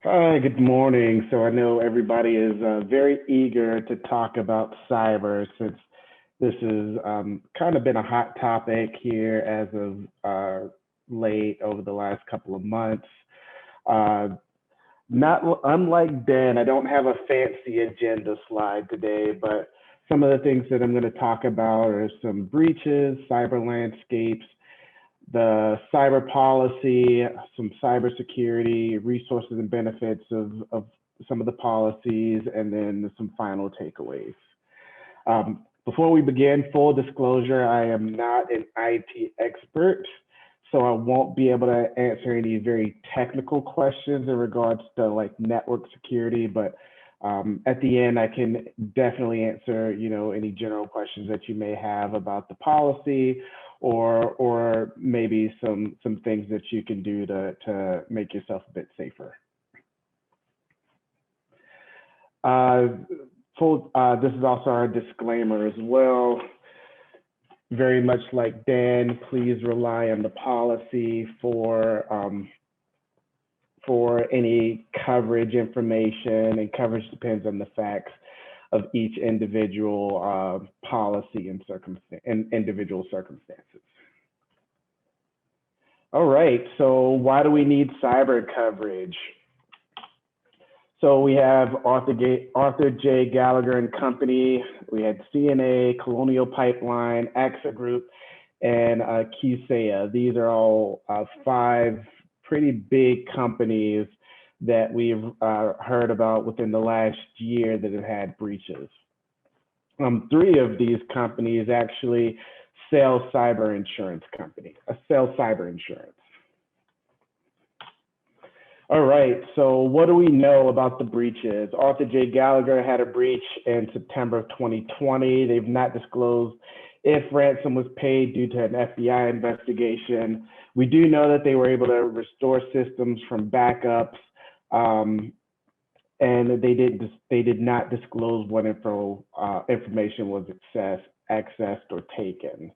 Hi, good morning. So I know everybody is very eager to talk about cyber since this has kind of been a hot topic here as of late over the last couple of months. Uh, Not unlike Ben, I don't have a fancy agenda slide today, but some of the things that I'm going to talk about are some breaches, cyber landscapes, the cyber policy, some cybersecurity, resources and benefits of some of the policies, and then some final takeaways. Before we begin, full disclosure, I am not an IT expert, so I won't be able to answer any very technical questions in regards to like network security, but at the end, I can definitely answer, any general questions that you may have about the policy or maybe some things that you can do to make yourself a bit safer. Uh, this is also our disclaimer as well. Very much like Dan, please rely on the policy for any coverage information, and coverage depends on the facts of each individual policy and individual circumstances. All right, so why do we need cyber coverage? So we have Arthur J. Gallagher and Company. We had CNA, Colonial Pipeline, AXA Group, and QSEA. These are all five pretty big companies that we've heard about within the last year that have had breaches. Three of these companies actually sell cyber insurance insurance. All right, so what do we know about the breaches? Arthur J. Gallagher had a breach in September of 2020. They've not disclosed if ransom was paid due to an FBI investigation. We do know that they were able to restore systems from backups, and they did not disclose what information was accessed or taken.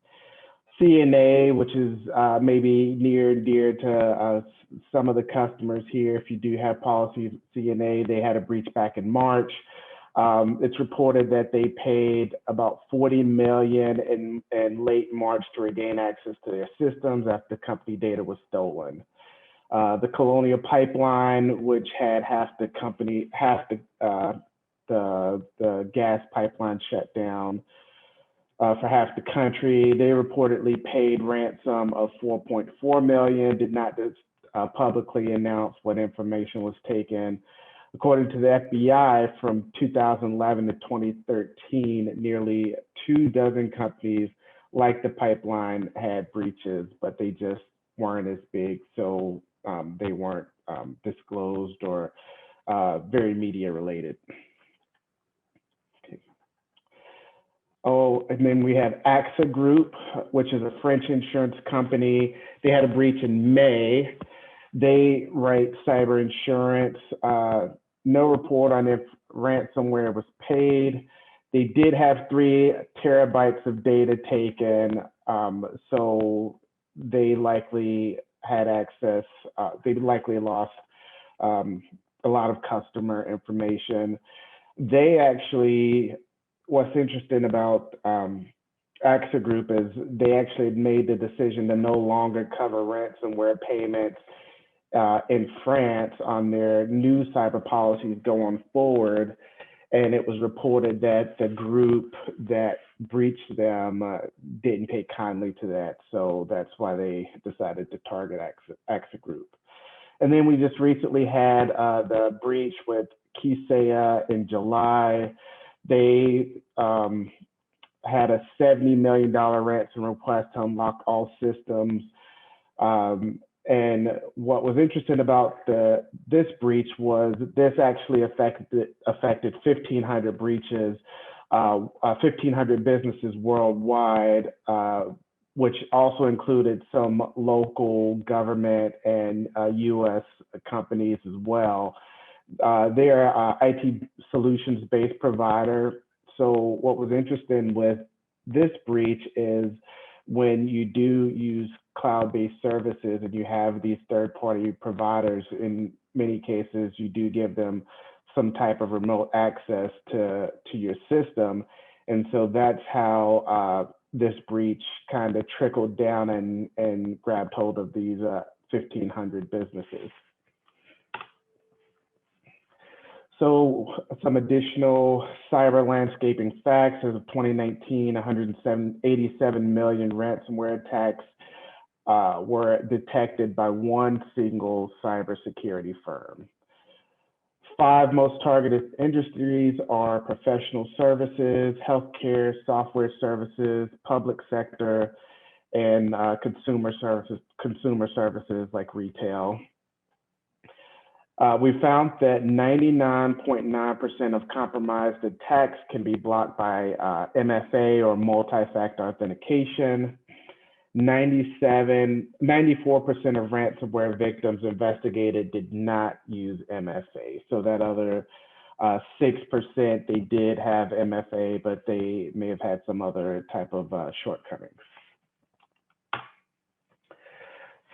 CNA, which is maybe near and dear to some of the customers here. If you do have policies, CNA, they had a breach back in March. It's reported that they paid about $40 million in late March to regain access to their systems after company data was stolen. The Colonial Pipeline, which had the gas pipeline shut down for half the country, they reportedly paid ransom of $4.4 million, did not publicly announce what information was taken. According to the FBI, from 2011 to 2013, nearly 24 companies like the pipeline had breaches, but they just weren't as big, so they weren't disclosed or very media related. Oh, and then we have AXA Group, which is a French insurance company. They had a breach in May. They write cyber insurance. No report on if ransomware was paid. They did have 3 terabytes of data taken, so they likely had access. They likely lost a lot of customer information. They actually, what's interesting about AXA Group is they actually made the decision to no longer cover ransomware payments in France on their new cyber policies going forward. And it was reported that the group that breached them didn't take kindly to that. So that's why they decided to target AXA Group. And then we just recently had the breach with QSEA in July. They had a $70 million ransom request to unlock all systems. And what was interesting about this breach was this actually affected 1,500 breaches, 1,500 businesses worldwide, which also included some local government and U.S. companies as well. They're an IT solutions-based provider. So what was interesting with this breach is when you do use cloud-based services and you have these third-party providers, in many cases, you do give them some type of remote access to your system. And so that's how this breach kind of trickled down and grabbed hold of these 1,500 businesses. So some additional cyber landscaping facts. As of 2019, 187 million ransomware attacks were detected by one single cybersecurity firm. 5 most targeted industries are professional services, healthcare, software services, public sector, and consumer services like retail. We found that 99.9% of compromised attacks can be blocked by MFA or multi-factor authentication. 94% of ransomware victims investigated did not use MFA. So that other 6%, they did have MFA, but they may have had some other type of shortcomings.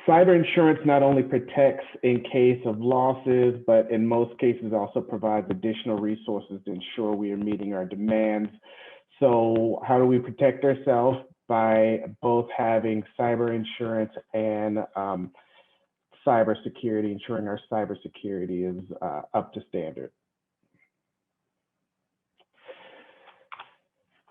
Cyber insurance not only protects in case of losses, but in most cases also provides additional resources to ensure we are meeting our demands. So how do we protect ourselves? By both having cyber insurance and cybersecurity, ensuring our cybersecurity is up to standard.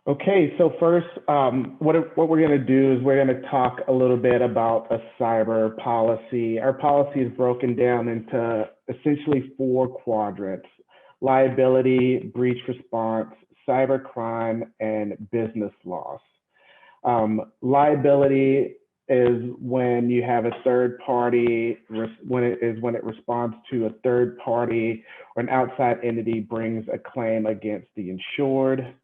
Okay, so first, what we're going to do is we're going to talk a little bit about a cyber policy. Our policy is broken down into essentially 4 quadrants: liability, breach response, cybercrime, and business loss. Liability is when you have a third party, when it responds to a third party or an outside entity brings a claim against the insured.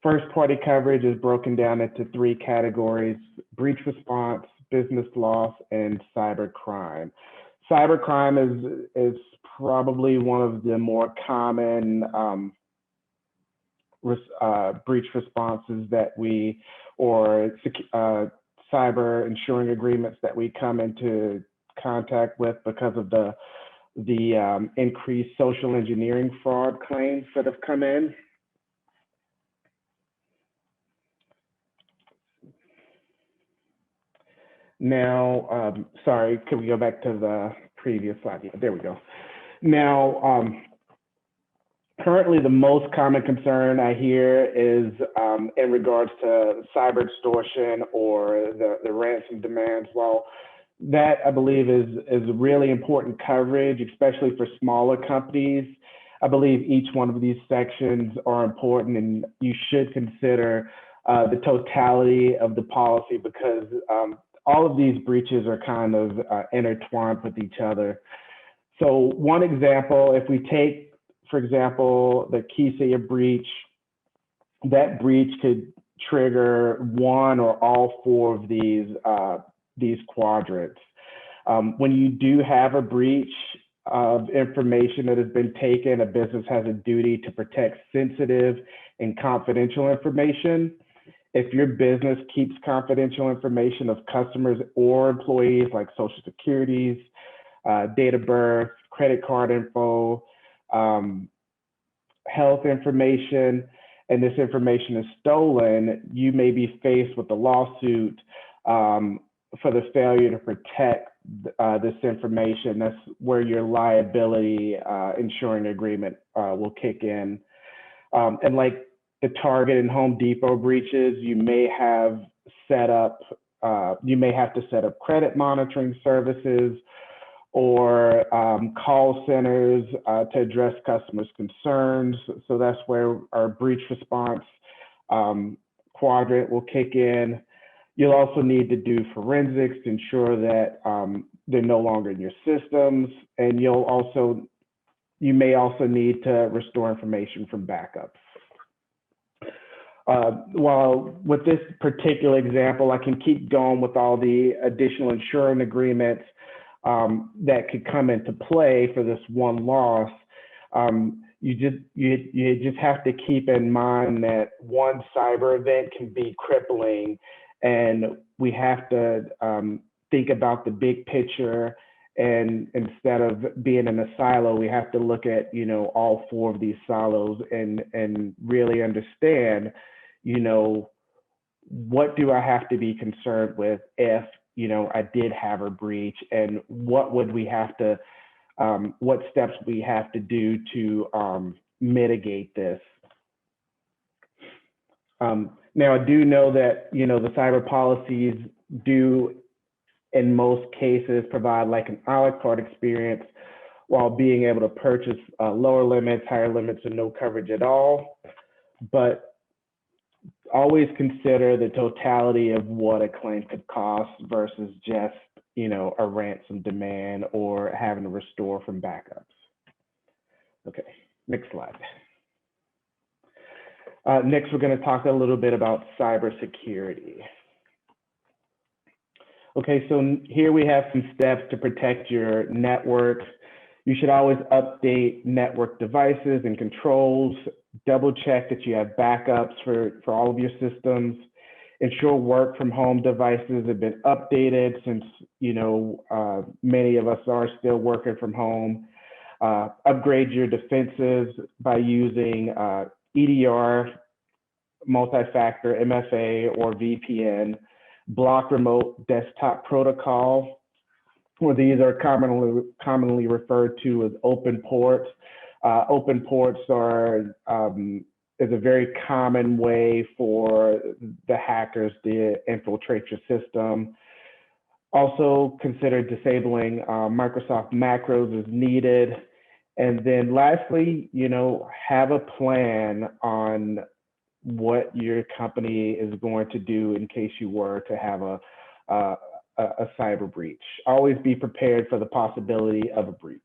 First party coverage is broken down into 3 categories: breach response, business loss, and cybercrime. Cybercrime is probably one of the more common breach responses that we, or cyber insuring agreements that we come into contact with because of the increased social engineering fraud claims that have come in. Now, sorry, can we go back to the previous slide? Yeah, there we go. Now, currently, the most common concern I hear is in regards to cyber extortion or the ransom demands. Well, that I believe is really important coverage, especially for smaller companies. I believe each one of these sections are important, and you should consider the totality of the policy because all of these breaches are kind of intertwined with each other. So one example, if we take, for example, the Keysayer breach, that breach could trigger one or all 4 of these quadrants. When you do have a breach of information that has been taken, a business has a duty to protect sensitive and confidential information. If your business keeps confidential information of customers or employees like social securities, date of birth, credit card info, health information, and this information is stolen, you may be faced with a lawsuit for the failure to protect this information. That's where your liability insuring agreement will kick in. And like the Target and Home Depot breaches, you may have to set up credit monitoring services or call centers to address customers' concerns. So that's where our breach response quadrant will kick in. You'll also need to do forensics to ensure that they're no longer in your systems. And you may also need to restore information from backups. While with this particular example, I can keep going with all the additional insurance agreements that could come into play for this one loss. You just have to keep in mind that one cyber event can be crippling And we have to think about the big picture. And instead of being in a silo, we have to look at, all four of these silos and really understand, what do I have to be concerned with if, I did have a breach, and what would we have to, what steps we have to do to mitigate this. Now, I do know that, the cyber policies do, in most cases, provide like an a la carte experience while being able to purchase lower limits, higher limits, and no coverage at all. But always consider the totality of what a claim could cost versus just, a ransom demand or having to restore from backups. Okay, next slide. Next, we're going to talk a little bit about cybersecurity. Okay, so here we have some steps to protect your network. You should always update network devices and controls. Double check that you have backups for all of your systems. Ensure work from home devices have been updated since, many of us are still working from home. Upgrade your defenses by using EDR, multi-factor, MFA, or VPN. Block remote desktop protocol, where these are commonly referred to as open ports. Open ports is a very common way for the hackers to infiltrate your system. Also consider disabling Microsoft macros as needed. And then lastly, have a plan on what your company is going to do in case you were to have a cyber breach. Always be prepared for the possibility of a breach.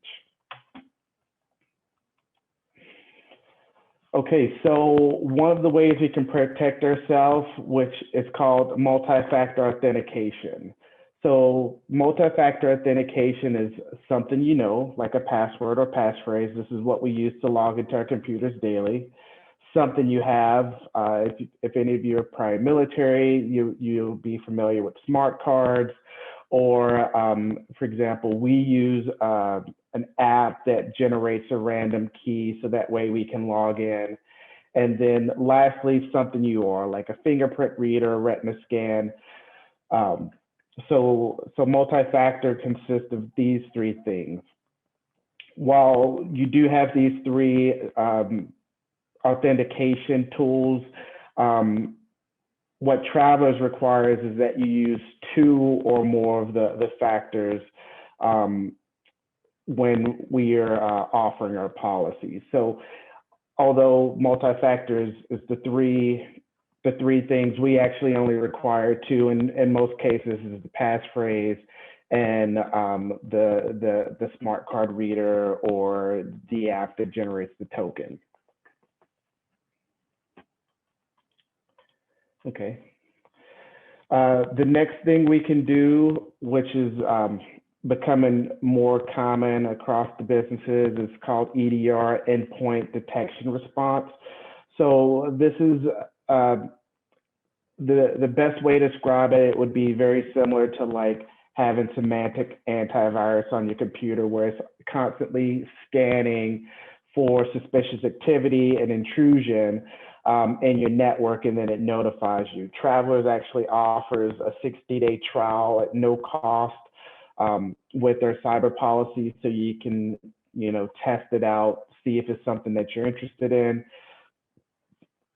Okay, so one of the ways we can protect ourselves, which is called multi-factor authentication. So multi-factor authentication is something like a password or passphrase. This is what we use to log into our computers daily. Something you have, if any of you are prior military, you'll be familiar with smart cards, or for example, we use an app that generates a random key so that way we can log in. And then lastly, something you are, like a fingerprint reader, a retina scan. So multi-factor consists of these three things. While you do have these three authentication tools, what Travelers requires is that you use two or more of the factors when we are offering our policies. So although multi-factor is the three things, we actually only require two in most cases, is the passphrase and the smart card reader or the app that generates the token. Okay. The next thing we can do, which is becoming more common across the businesses, is called EDR, Endpoint Detection Response. So this is the best way to describe it would be very similar to like having semantic antivirus on your computer, where it's constantly scanning for suspicious activity and intrusion in your network, and then it notifies you. Travelers actually offers a 60-day trial at no cost with their cyber policy, so you can, test it out, see if it's something that you're interested in.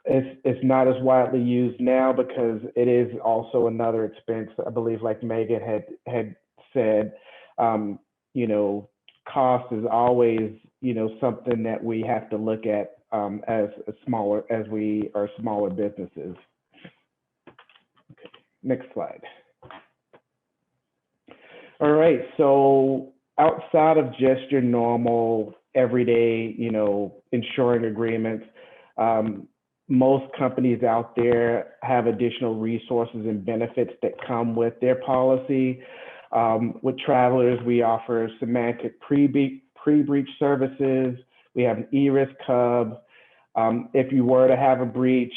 It's not as widely used now because it is also another expense. I believe, like Megan had said, cost is always, something that we have to look at as we are smaller businesses. Okay, next slide. All right, so outside of just your normal everyday, insuring agreements, most companies out there have additional resources and benefits that come with their policy. With Travelers, we offer semantic pre-breach services. We have an e-risk hub. If you were to have a breach,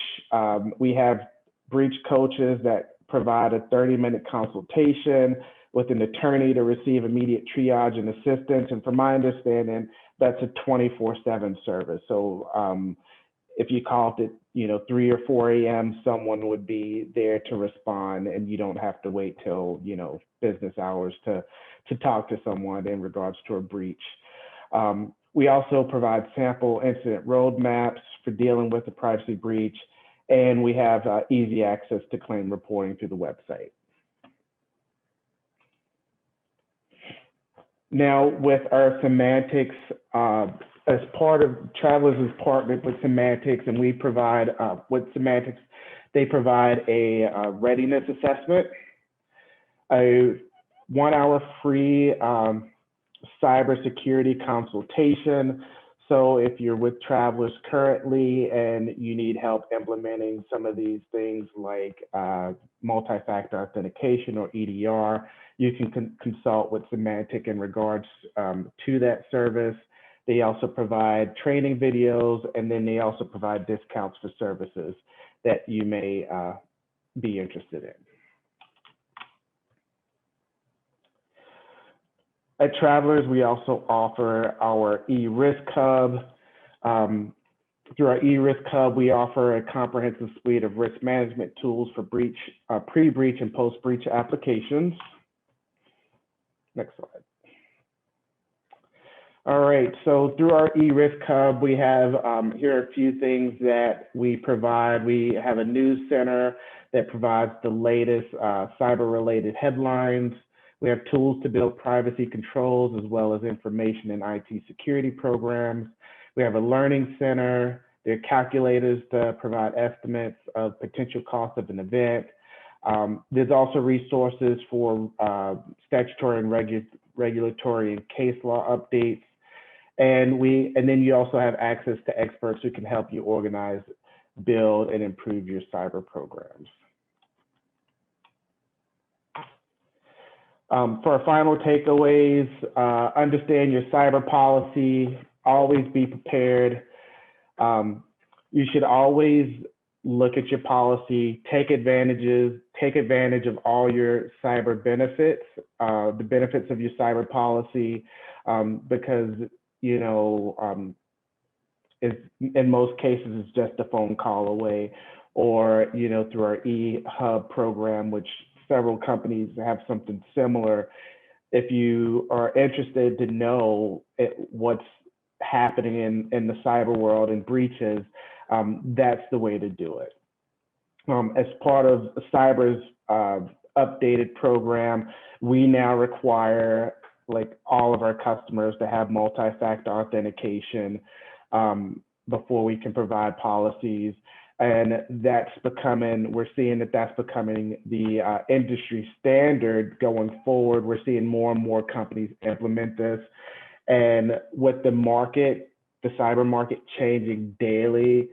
we have breach coaches that provide a 30-minute consultation with an attorney to receive immediate triage and assistance. And from my understanding, that's a 24/7 service. So if you called at 3 or 4 a.m., someone would be there to respond, and you don't have to wait till business hours to talk to someone in regards to a breach. We also provide sample incident roadmaps for dealing with a privacy breach, and we have easy access to claim reporting through the website. Now, with our semantics, as part of Travelers is partnered with Semantics, and we provide, with Semantics, they provide a readiness assessment, a 1-hour free cybersecurity consultation. So if you're with Travelers currently and you need help implementing some of these things like multi-factor authentication or EDR, you can consult with Semantic in regards to that service. They also provide training videos, and then they also provide discounts for services that you may be interested in. At Travelers, we also offer our e-risk hub. Through our e-risk hub, we offer a comprehensive suite of risk management tools for breach, pre-breach and post-breach applications. Next slide. All right, so through our e-risk hub, we have, here are a few things that we provide. We have a news center that provides the latest cyber-related headlines. We have tools to build privacy controls as well as information and IT security programs. We have a learning center. There are calculators to provide estimates of potential cost of an event. There's also resources for statutory and regulatory and case law updates. And then you also have access to experts who can help you organize, build, and improve your cyber programs. For our final takeaways, understand your cyber policy, always be prepared. You should always look at your policy, take advantage of all your cyber benefits, the benefits of your cyber policy, because, in most cases, it's just a phone call away, or, through our e-hub program, which several companies have something similar. If you are interested to know what's happening in the cyber world and breaches, that's the way to do it. As part of Cyber's updated program, we now require all of our customers to have multi-factor authentication before we can provide policies. And we're seeing that that's becoming the industry standard going forward. We're seeing more and more companies implement this. And with the market, the cyber market changing daily,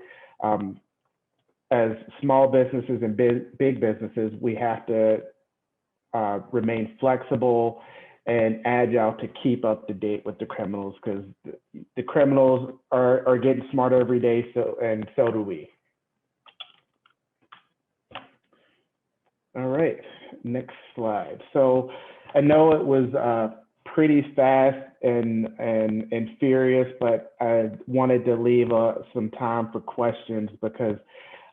as small businesses and big businesses, we have to remain flexible and agile to keep up to date with the criminals, because the criminals are getting smarter every day, so do we. All right, next slide. So I know it was pretty fast and furious, but I wanted to leave some time for questions, because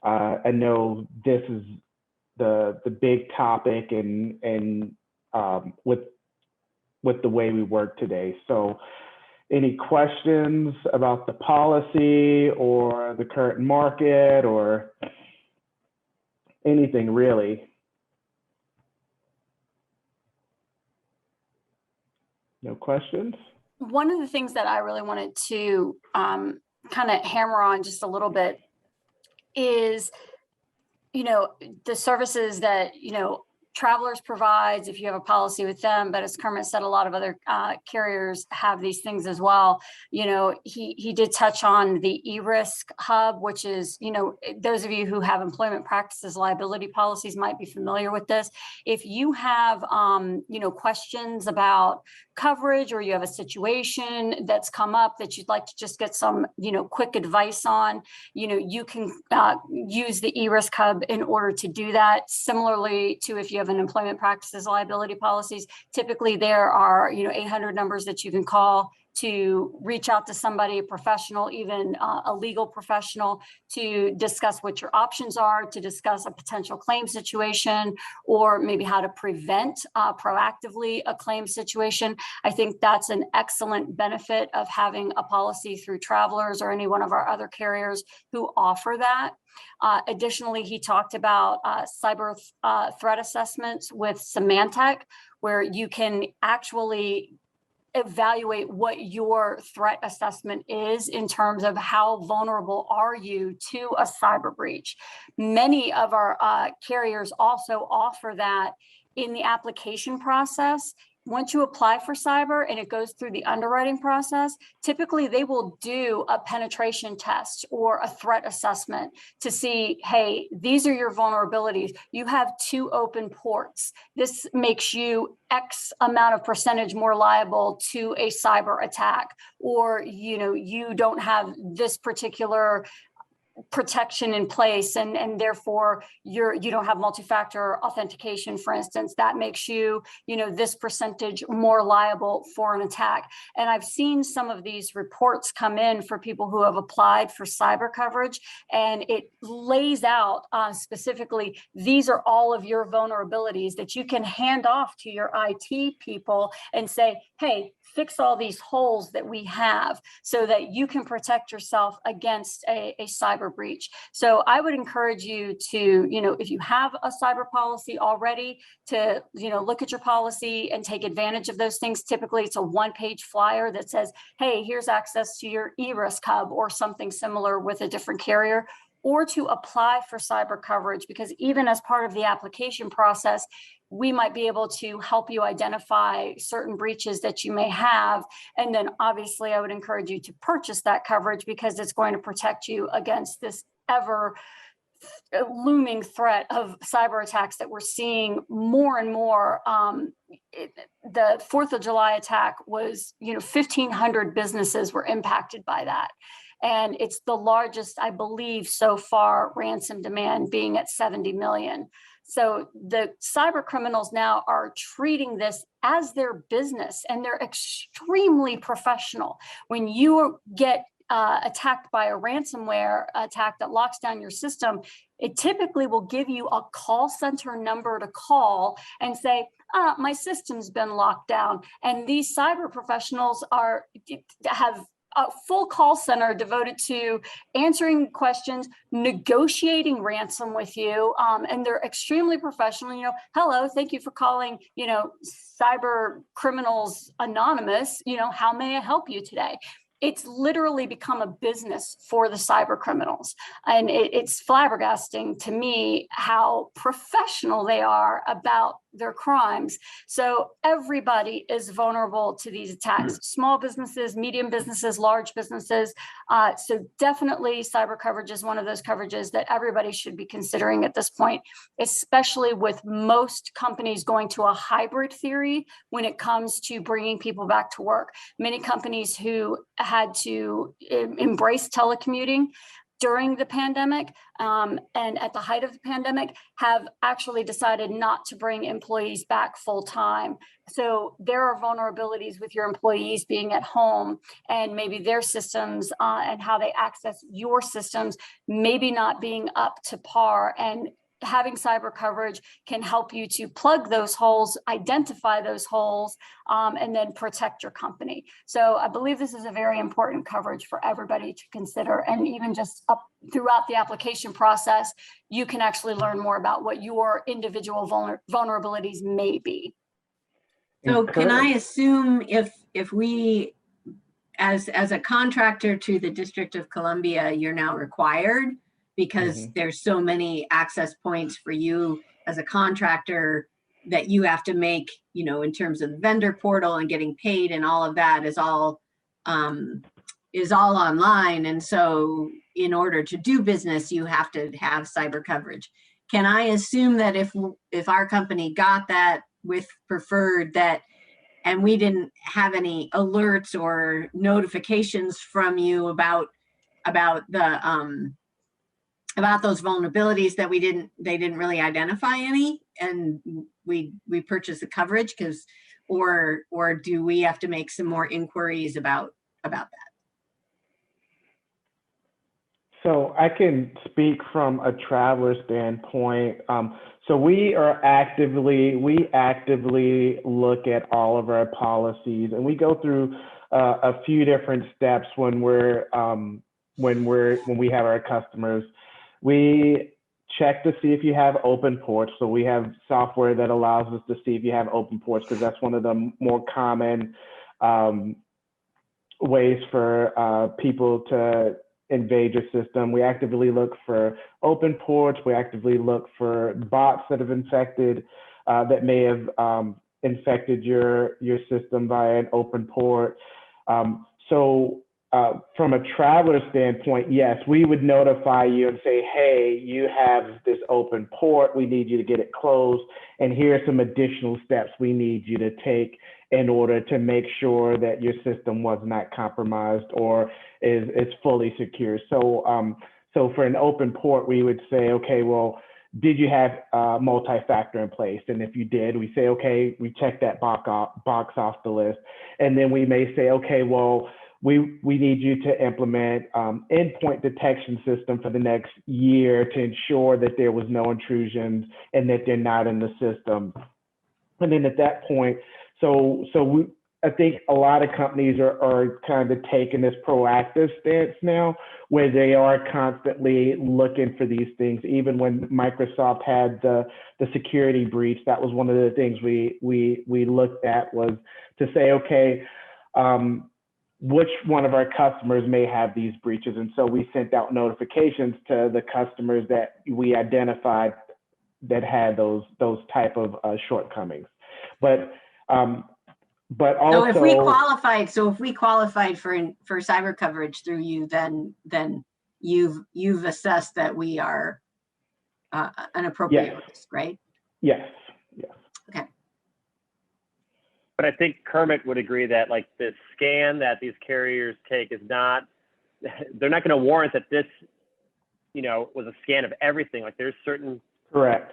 I know this is the big topic and with the way we work today. So any questions about the policy or the current market or anything really? No questions? One of the things that I really wanted to kind of hammer on just a little bit is, the services that, Travelers provides, if you have a policy with them, but as Kermit said, a lot of other carriers have these things as well. You know, he did touch on the e-risk hub, which is, you know, those of you who have employment practices liability policies might be familiar with this. If you have, you know, questions about coverage, or you have a situation that's come up that you'd like to just get some, you know, quick advice on, you know, you can use the e-risk hub in order to do that. Similarly to if you have an employment practices liability policies, typically there are, you know, 800 numbers that you can call to reach out to somebody, a professional, even a legal professional, to discuss what your options are, to discuss a potential claim situation, or maybe how to prevent proactively a claim situation. I think that's an excellent benefit of having a policy through Travelers or any one of our other carriers who offer that. Additionally, he talked about cyber threat assessments with Symantec, where you can actually evaluate what your threat assessment is in terms of how vulnerable are you to a cyber breach. Many of our carriers also offer that in the application process. Once you apply for cyber and it goes through the underwriting process, typically they will do a penetration test or a threat assessment to see, hey, these are your vulnerabilities. You have 2 open ports. This makes you X amount of percentage more liable to a cyber attack. Or, you know, you don't have this particular protection in place, and therefore you don't have multi-factor authentication, for instance. That makes you, you know, this percentage more liable for an attack. And I've seen some of these reports come in for people who have applied for cyber coverage, and it lays out specifically, these are all of your vulnerabilities that you can hand off to your IT people and say, hey, fix all these holes that we have so that you can protect yourself against a cyber breach. So I would encourage you to, you know, if you have a cyber policy already, to, you know, look at your policy and take advantage of those things. Typically, it's a 1-page flyer that says, hey, here's access to your e-risk hub or something similar with a different carrier, or to apply for cyber coverage, because even as part of the application process, we might be able to help you identify certain breaches that you may have. And then obviously I would encourage you to purchase that coverage, because it's going to protect you against this ever looming threat of cyber attacks that we're seeing more and more. The 4th of July attack was, you know, 1,500 businesses were impacted by that. And it's the largest, I believe, so far, ransom demand being at 70 million. So the cyber criminals now are treating this as their business, and they're extremely professional. When you get attacked by a ransomware attack that locks down your system, it typically will give you a call center number to call and say, my system's been locked down. And these cyber professionals have a full call center devoted to answering questions, negotiating ransom with you, and they're extremely professional. You know, hello, thank you for calling, you know, Cyber Criminals Anonymous. You know, how may I help you today? It's literally become a business for the cyber criminals. And it's flabbergasting to me how professional they are about their crimes. So everybody is vulnerable to these attacks, small businesses, medium businesses, large businesses. So definitely cyber coverage is one of those coverages that everybody should be considering at this point, especially with most companies going to a hybrid theory when it comes to bringing people back to work. Many companies who had to embrace telecommuting during the pandemic and at the height of the pandemic have actually decided not to bring employees back full time. So there are vulnerabilities with your employees being at home, and maybe their systems and how they access your systems maybe not being up to par. And having cyber coverage can help you to plug those holes, identify those holes, and then protect your company. So I believe this is a very important coverage for everybody to consider. And even just up throughout the application process, you can actually learn more about what your individual vulnerabilities may be. So can I assume if we, as a contractor to the District of Columbia, you're now required, because there's so many access points for you as a contractor that you have to make, in terms of the vendor portal and getting paid and all of that is all online. And so in order to do business, you have to have cyber coverage. Can I assume that if our company got that with Preferred, and we didn't have any alerts or notifications from you about those vulnerabilities, that they didn't really identify any, and we purchase the coverage, or do we have to make some more inquiries about that? So I can speak from a traveler standpoint. So we actively look at all of our policies, and we go through a few different steps when we have our customers. We check to see if you have open ports. So we have software that allows us to see if you have open ports, because that's one of the more common ways for people to invade your system. We actively look for open ports. We actively look for bots that have that may have infected your system via an open port. So from a traveler standpoint, yes, we would notify you and say, hey, you have this open port. We need you to get it closed. And here are some additional steps we need you to take in order to make sure that your system was not compromised or is fully secure. So, so for an open port, we would say, okay, well, did you have multi-factor in place? And if you did, we say, okay, we check that box off the list. And then we may say, okay, well, we need you to implement endpoint detection system for the next year to ensure that there was no intrusions and that they're not in the system. And then at that point, I think a lot of companies are kind of taking this proactive stance now, where they are constantly looking for these things. Even when Microsoft had the security breach, that was one of the things we looked at, was to say, okay, which one of our customers may have these breaches? And so we sent out notifications to the customers that we identified that had those type of shortcomings. But also, if we qualified for cyber coverage through you, then you've assessed that we are an appropriate risk, right? Yes. Okay. But I think Kermit would agree that like the scan that these carriers take is not, they're not going to warrant that this, was a scan of everything. Like there's certain correct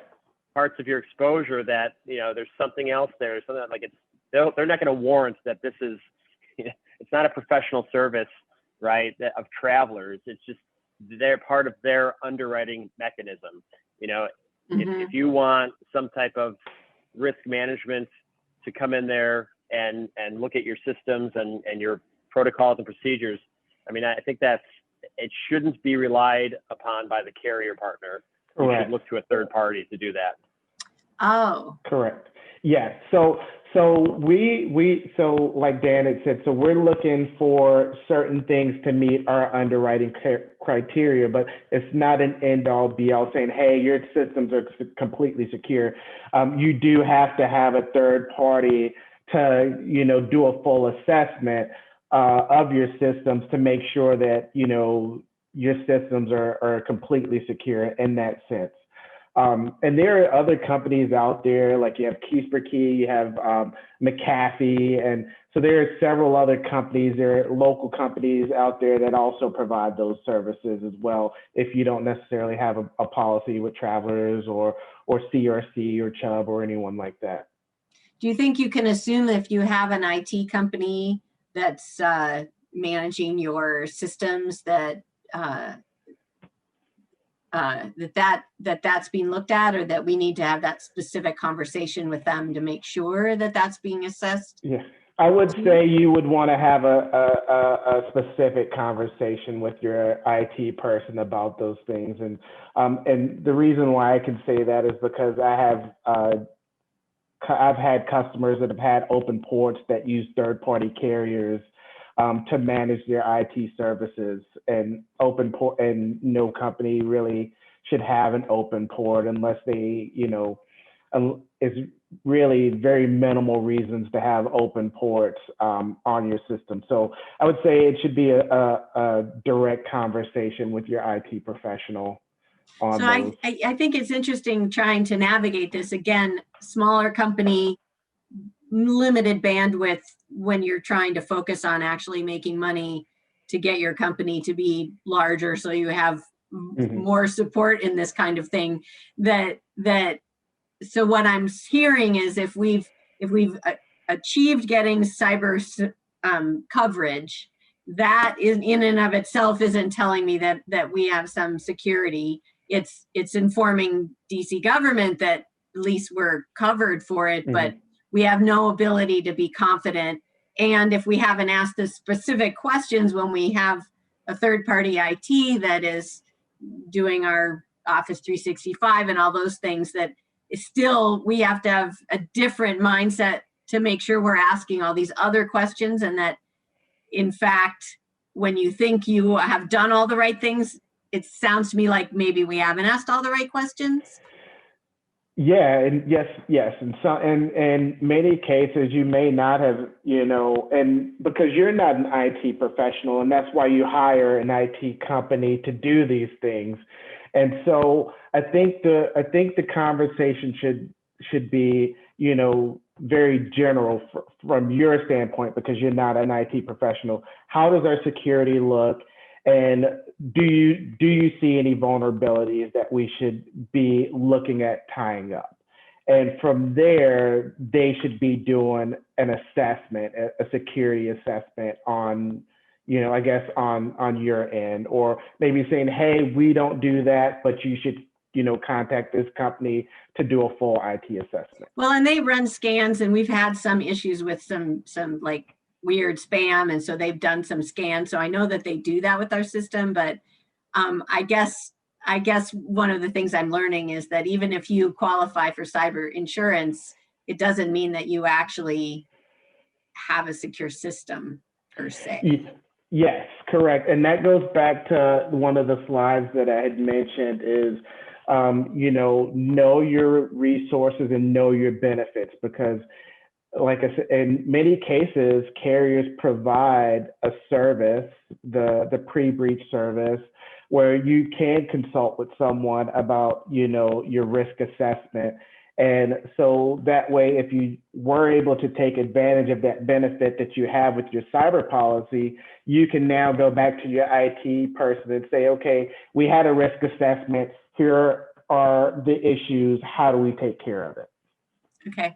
parts of your exposure that, there's something else there, something like they're not going to warrant that this is, it's not a professional service, right, of travelers. It's just, they're part of their underwriting mechanism. If you want some type of risk management to come in there and look at your systems and your protocols and procedures, I mean, I think it shouldn't be relied upon by the carrier partner. Correct. You should look to a third party to do that. Oh. Correct. Yeah. So like Dan had said, so we're looking for certain things to meet our underwriting criteria, but it's not an end all be all saying, hey, your systems are completely secure. You do have to have a third party to, do a full assessment of your systems to make sure that, your systems are completely secure in that sense. And there are other companies out there, like you have Keys per Key, you have McAfee, and so there are several other companies, there are local companies out there that also provide those services as well, if you don't necessarily have a policy with Travelers or CRC or Chubb or anyone like that. Do you think you can assume that if you have an IT company that's managing your systems, that's being looked at, or that we need to have that specific conversation with them to make sure that that's being assessed? Yeah, I would say you would want to have a specific conversation with your IT person about those things. And the reason why I can say that is because I've had customers that have had open ports that use third-party carriers to manage their IT services, and open port, and no company really should have an open port unless they, really very minimal reasons to have open ports on your system. So I would say it should be a direct conversation with your IT professional on So those. I think it's interesting trying to navigate this. Again, smaller company, limited bandwidth when you're trying to focus on actually making money to get your company to be larger, so you have more support in this kind of thing. So what I'm hearing is if we've achieved getting cyber coverage, that is in and of itself isn't telling me that we have some security. It's informing DC government that at least we're covered for it, but we have no ability to be confident. And if we haven't asked the specific questions when we have a third-party IT that is doing our Office 365 and all those things, that is still, we have to have a different mindset to make sure we're asking all these other questions, and that in fact, when you think you have done all the right things, it sounds to me like maybe we haven't asked all the right questions. Yeah, and yes, and so in many cases you may not have, and because you're not an IT professional, and that's why you hire an IT company to do these things. And so I think the conversation should be, very general from your standpoint, because you're not an IT professional. How does our security look? And do you see any vulnerabilities that we should be looking at tying up? And from there, they should be doing an assessment, a security assessment on, I guess on your end, or maybe saying, hey, we don't do that, but you should, contact this company to do a full IT assessment. Well, and they run scans, and we've had some issues with some like weird spam, and so they've done some scans. So I know that they do that with our system, but I guess one of the things I'm learning is that even if you qualify for cyber insurance, it doesn't mean that you actually have a secure system per se. Yes, correct. And that goes back to one of the slides that I had mentioned is, know your resources and know your benefits, because like I said, in many cases, carriers provide a service, the pre-breach service, where you can consult with someone about, your risk assessment. And so that way, if you were able to take advantage of that benefit that you have with your cyber policy, you can now go back to your IT person and say, okay, we had a risk assessment. Here are the issues. How do we take care of it? Okay.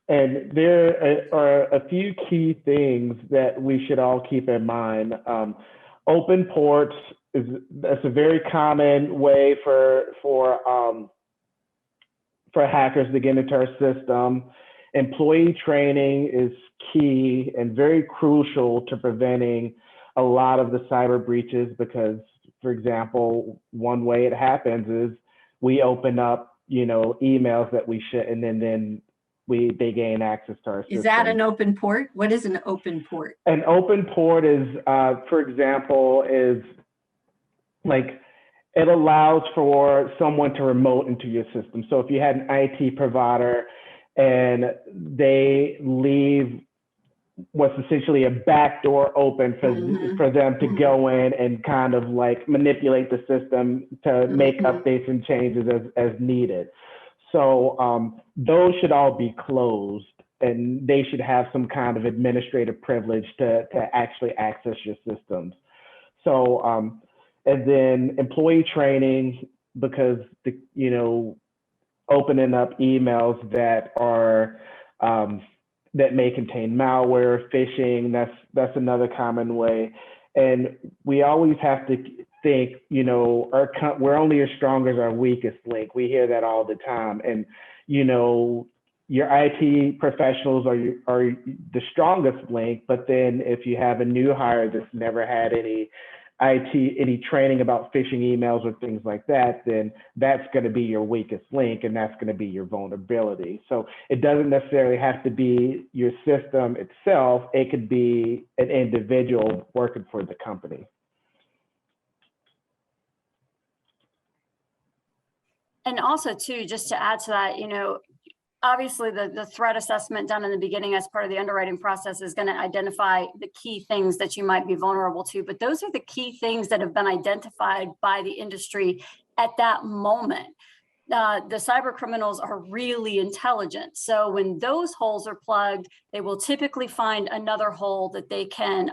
And there are a few key things that we should all keep in mind. Open ports that's a very common way for hackers to get into our system. Employee training is key and very crucial to preventing a lot of the cyber breaches, because, for example, one way it happens is we open up, emails that we shouldn't, and then they gain access to our system. Is that an open port? What is an open port? An open port is, for example, is like, it allows for someone to remote into your system. So if you had an IT provider and they leave what's essentially a backdoor open for them to go in and kind of like manipulate the system to make updates and changes as needed. So those should all be closed, and they should have some kind of administrative privilege to actually access your systems. So, and then employee training, because opening up emails that are that may contain malware, phishing, that's another common way. And we always have to think, we're only as strong as our weakest link. We hear that all the time. And, your IT professionals are the strongest link, but then if you have a new hire that's never had any training about phishing emails or things like that, then that's going to be your weakest link, and that's going to be your vulnerability. So it doesn't necessarily have to be your system itself. It could be an individual working for the company. And also too, just to add to that, obviously the threat assessment done in the beginning as part of the underwriting process is going to identify the key things that you might be vulnerable to, but those are the key things that have been identified by the industry at that moment. The cyber criminals are really intelligent. So when those holes are plugged, they will typically find another hole that they can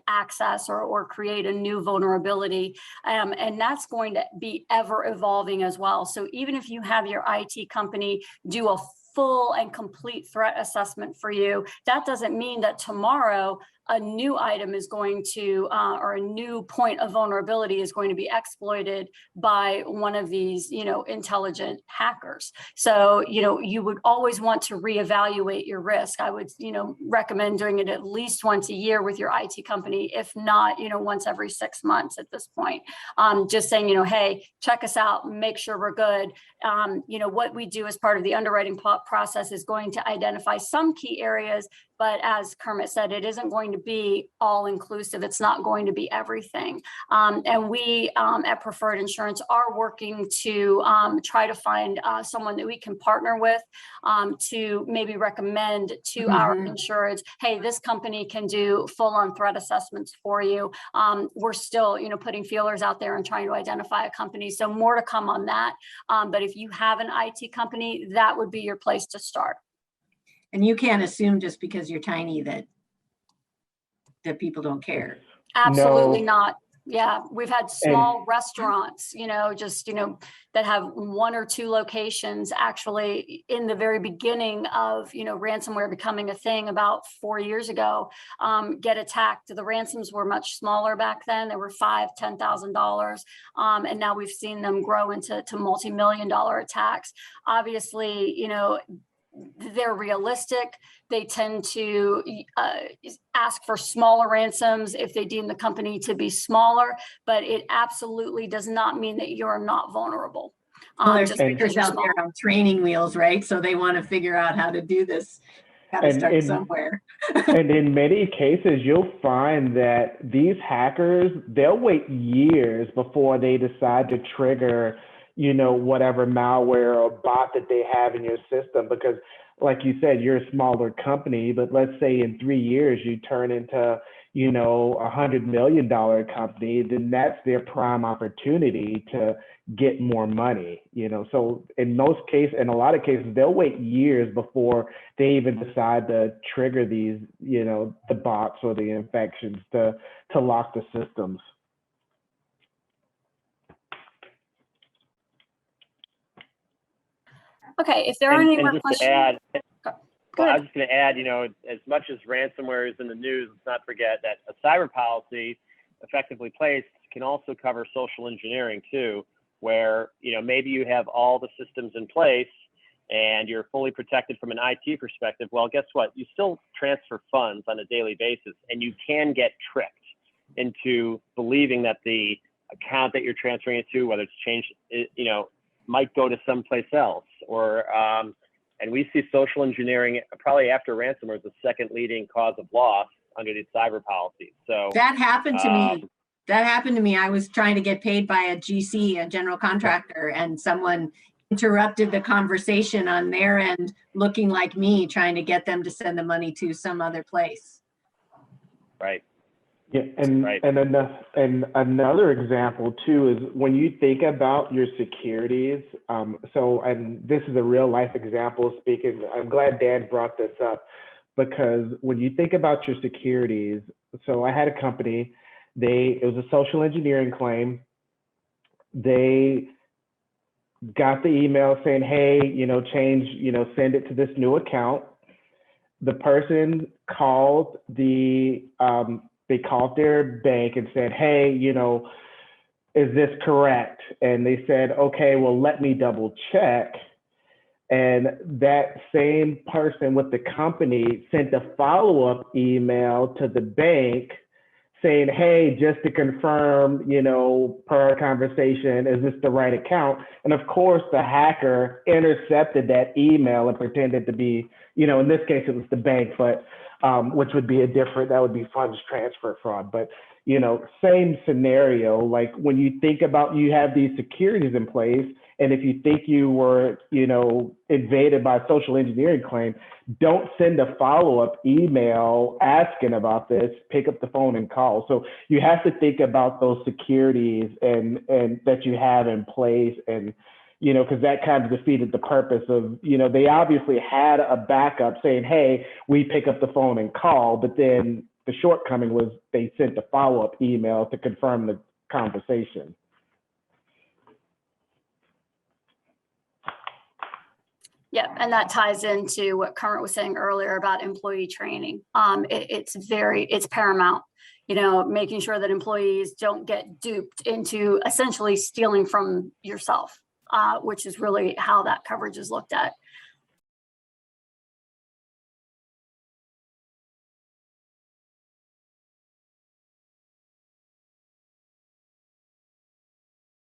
access or create a new vulnerability. And that's going to be ever evolving as well. So even if you have your IT company do a full and complete threat assessment for you, that doesn't mean that tomorrow a new item is going to, or a new point of vulnerability is going to be exploited by one of these, intelligent hackers. So, you would always want to reevaluate your risk. I would, recommend doing it at least once a year with your IT company, if not, once every 6 months at this point. Just saying, hey, check us out, make sure we're good. What we do as part of the underwriting process is going to identify some key areas, but as Kermit said, it isn't going to be all inclusive. It's not going to be everything. And we at Preferred Insurance are working to try to find someone that we can partner with to maybe recommend to our insureds, hey, this company can do full-on threat assessments for you. We're still, putting feelers out there and trying to identify a company. So more to come on that. But if you have an IT company, that would be your place to start. And you can't assume just because you're tiny that people don't care. Absolutely not. Yeah, we've had small restaurants, that have 1 or 2 locations actually in the very beginning of, ransomware becoming a thing about 4 years ago, get attacked. The ransoms were much smaller back then. They were $5,000, $10,000. And now we've seen them grow into multi-million-dollar attacks. Obviously, they're realistic. They tend to ask for smaller ransoms if they deem the company to be smaller, but it absolutely does not mean that you're not vulnerable. Well, there's stickers out there on training wheels, right? So they want to figure out how to do this, how to start somewhere. And in many cases, you'll find that these hackers, they'll wait years before they decide to trigger whatever malware or bot that they have in your system, because like you said, you're a smaller company, but let's say in 3 years you turn into, $100 million company, then that's their prime opportunity to get more money, So in a lot of cases, they'll wait years before they even decide to trigger these, the bots or the infections to lock the systems. Okay, if there are any more questions. I was just going to add, as much as ransomware is in the news, let's not forget that a cyber policy effectively placed can also cover social engineering too, where, maybe you have all the systems in place and you're fully protected from an IT perspective. Well, guess what? You still transfer funds on a daily basis, and you can get tricked into believing that the account that you're transferring it to, whether it's changed, might go to someplace else, or and we see social engineering probably after ransomware as the second leading cause of loss under these cyber policies. So that happened to me. That happened to me. I was trying to get paid by a GC, a general contractor, and someone interrupted the conversation on their end, looking like me, trying to get them to send the money to some other place. Right. Yeah, and another example too is when you think about your securities. And this is a real life example speaking. I'm glad Dan brought this up, because when you think about your securities, so I had a company. It was a social engineering claim. They got the email saying, hey, send it to this new account. The person called they called their bank and said, hey, is this correct? And they said, okay, well, let me double check. And that same person with the company sent a follow-up email to the bank saying, hey, just to confirm, per our conversation, is this the right account? And of course, the hacker intercepted that email and pretended to be, in this case, it was the bank, but which would be that would be funds transfer fraud. But, same scenario, like when you think about, you have these securities in place And if you think you were, invaded by a social engineering claim, don't send a follow-up email asking about this. Pick up the phone and call. So you have to think about those securities and that you have in place, and because that kind of defeated the purpose of, they obviously had a backup saying, hey, we pick up the phone and call, but then the shortcoming was they sent a follow-up email to confirm the conversation. Yeah, and that ties into what Kermit was saying earlier about employee training. It's paramount, making sure that employees don't get duped into essentially stealing from yourself, which is really how that coverage is looked at.